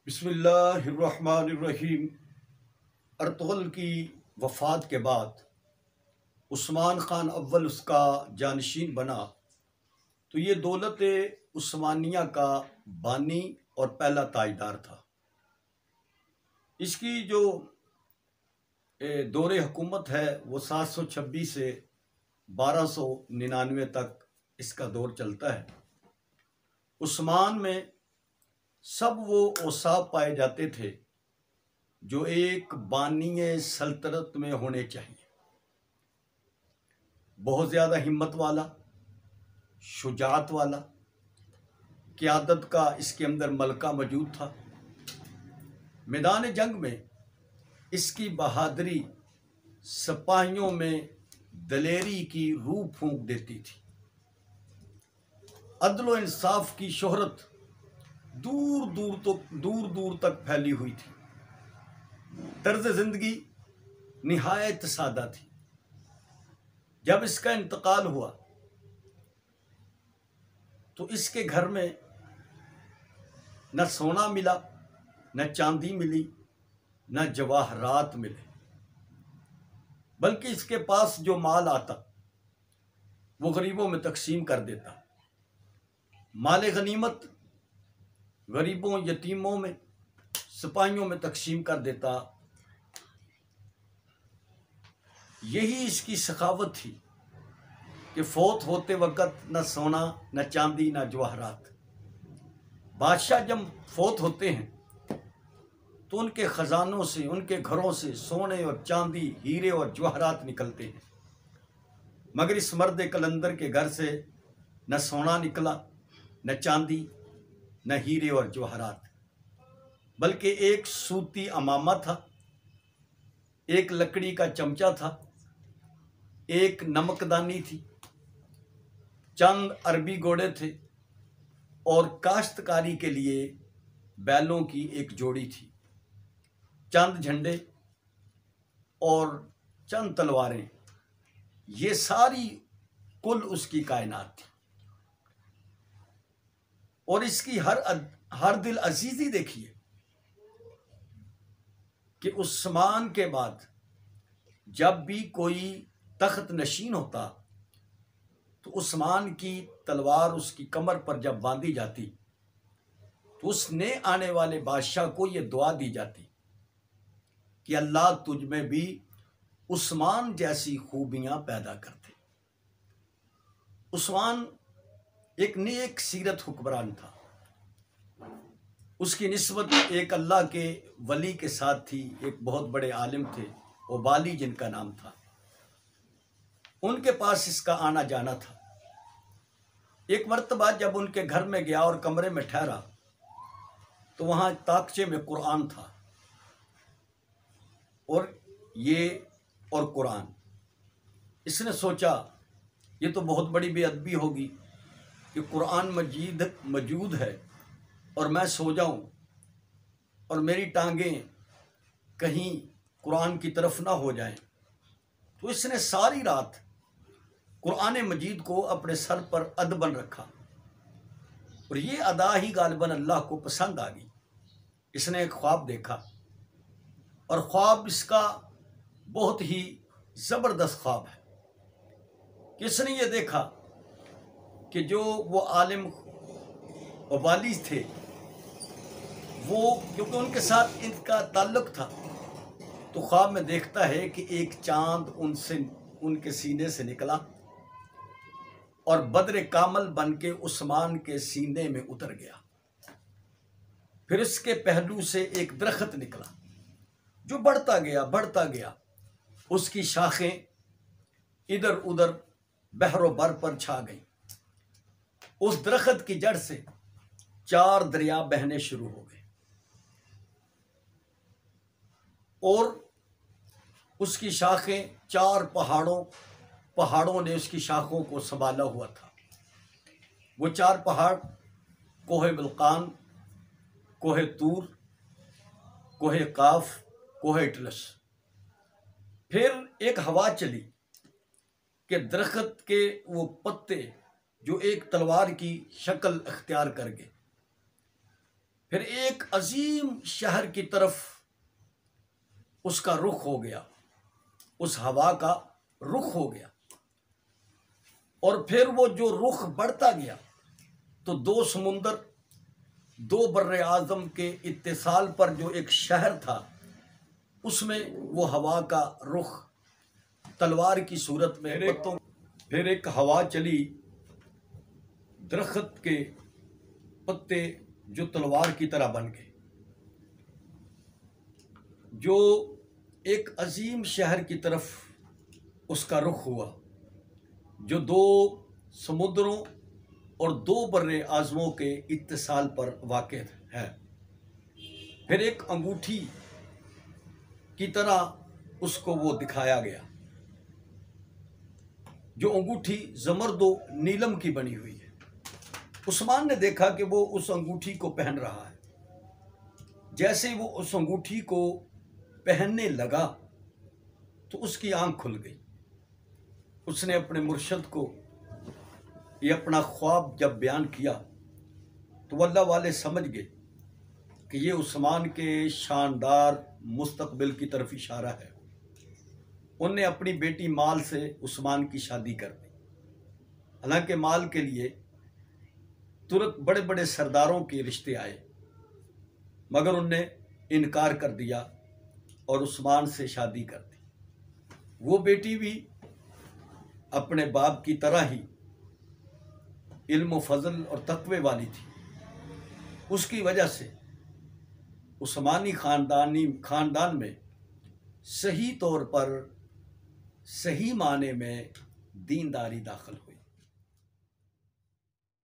بسم اللہ الرحمن الرحیم۔ ارطغرل کی وفات کے بعد عثمان خان اول اس کا جانشین بنا تو یہ دولت عثمانیہ کا بانی اور پہلا تاجدار تھا۔ اس کی جو دور حکومت ہے وہ 726 سے 1299 تک اس کا دور چلتا ہے۔ عثمان میں سب وہ اوصاف پائے جاتے تھے جو ایک بانی سلطنت میں ہونے چاہیے۔ بہت زیادہ ہمت والا، شجاعت والا، قیادت کا اس کے اندر ملکہ موجود تھا۔ میدان جنگ میں اس کی بہادری سپاہیوں میں دلیری کی روح پھونک دیتی تھی۔ عدل و انصاف کی شہرت دور دور تک پھیلی ہوئی تھی۔ طرز زندگی نہایت سادہ تھی۔ جب اس کا انتقال ہوا تو اس کے گھر میں نہ سونا ملا، نہ چاندی ملی، نہ جواہرات ملے، بلکہ اس کے پاس جو مال آتا وہ غریبوں میں تقسیم کر دیتا۔ مال غنیمت غریبوں، یتیموں میں، سپاہیوں میں تقسیم کر دیتا۔ یہی اس کی سخاوت تھی کہ فوت ہوتے وقت نہ سونا، نہ چاندی، نہ جواہرات۔ بادشاہ جب فوت ہوتے ہیں تو ان کے خزانوں سے، ان کے گھروں سے سونے اور چاندی، ہیرے اور جواہرات نکلتے ہیں، مگر اس مرد قلندر کے گھر سے نہ سونا نکلا، نہ چاندی، نہ ہیرے اور جواہرات، بلکہ ایک سوتی عمامہ تھا، ایک لکڑی کا چمچہ تھا، ایک نمکدانی تھی، چند عربی گھوڑے تھے اور کاشتکاری کے لیے بیلوں کی ایک جوڑی تھی، چند جھنڈے اور چند تلواریں۔ یہ ساری کل اس کی کائنات تھی۔ اور اس کی ہر دل عزیزی دیکھیے کہ عثمان کے بعد جب بھی کوئی تخت نشین ہوتا تو عثمان کی تلوار اس کی کمر پر جب باندھی جاتی تو اس نے آنے والے بادشاہ کو یہ دعا دی جاتی کہ اللہ تجھ میں بھی عثمان جیسی خوبیاں پیدا کرتے۔ عثمان ایک نیک سیرت حکمران تھا۔ اس کی نسبت ایک اللہ کے ولی کے ساتھ تھی، ایک بہت بڑے عالم تھے، ابالی جن کا نام تھا۔ ان کے پاس اس کا آنا جانا تھا۔ ایک مرتبہ جب ان کے گھر میں گیا اور کمرے میں ٹھہرا تو وہاں تاکچے میں قرآن تھا، اور قرآن۔ اس نے سوچا یہ تو بہت بڑی بے ادبی ہوگی کہ قرآن مجید موجود ہے اور میں سو جاؤں اور میری ٹانگیں کہیں قرآن کی طرف نہ ہو جائیں۔ تو اس نے ساری رات قرآن مجید کو اپنے سر پر ادباً رکھا، اور یہ ادا ہی غالباً اللہ کو پسند آ گئی۔ اس نے ایک خواب دیکھا، اور خواب اس کا بہت ہی زبردست خواب ہے کہ اس نے یہ دیکھا کہ جو وہ عالم ابالی تھے، وہ کیونکہ ان کے ساتھ ان کا تعلق تھا، تو خواب میں دیکھتا ہے کہ ایک چاند ان کے سینے سے نکلا اور بدر کامل بن کے عثمان کے سینے میں اتر گیا۔ پھر اس کے پہلو سے ایک درخت نکلا جو بڑھتا گیا، اس کی شاخیں ادھر ادھر بحر و بر پر چھا گئیں۔ اس درخت کی جڑ سے 4 دریا بہنے شروع ہو گئے، اور اس کی شاخیں 4 پہاڑوں نے اس کی شاخوں کو سنبھالا ہوا تھا۔ وہ 4 پہاڑ کوہ بلقان، کوہ طور، کوہ قاف، کوہ اٹلس۔ پھر ایک ہوا چلی کہ درخت کے وہ پتے جو ایک تلوار کی شکل اختیار کر گئے، پھر ایک عظیم شہر کی طرف اس کا رخ ہو گیا، اس ہوا کا رخ ہو گیا، اور پھر وہ جو رخ بڑھتا گیا تو دو سمندر، دو بر اعظم کے اتصال پر جو ایک شہر تھا، اس میں وہ ہوا کا رخ تلوار کی صورت میں پتوں، پھر ایک ہوا چلی، درخت کے پتے جو تلوار کی طرح بن گئے، جو ایک عظیم شہر کی طرف اس کا رخ ہوا، جو دو سمندروں اور دو بر اعظموں کے اتصال پر واقع ہے۔ پھر ایک انگوٹھی کی طرح اس کو وہ دکھایا گیا، جو انگوٹھی زمرد و نیلم کی بنی ہوئی ہے۔ عثمان نے دیکھا کہ وہ اس انگوٹھی کو پہن رہا ہے۔ جیسے وہ اس انگوٹھی کو پہننے لگا تو اس کی آنکھ کھل گئی۔ اس نے اپنے مرشد کو یہ اپنا خواب جب بیان کیا تو اللہ والے سمجھ گئے کہ یہ عثمان کے شاندار مستقبل کی طرف اشارہ ہے۔ ان نے اپنی بیٹی مال سے عثمان کی شادی کر دی۔ حالانکہ مال کے لیے ترک بڑے بڑے سرداروں کے رشتے آئے، مگر ان نے انکار کر دیا اور عثمان سے شادی کر دی۔ وہ بیٹی بھی اپنے باپ کی طرح ہی علم و فضل اور تقوی والی تھی۔ اس کی وجہ سے عثمانی خاندان میں صحیح طور پر، صحیح معنی میں دینداری داخل ہو۔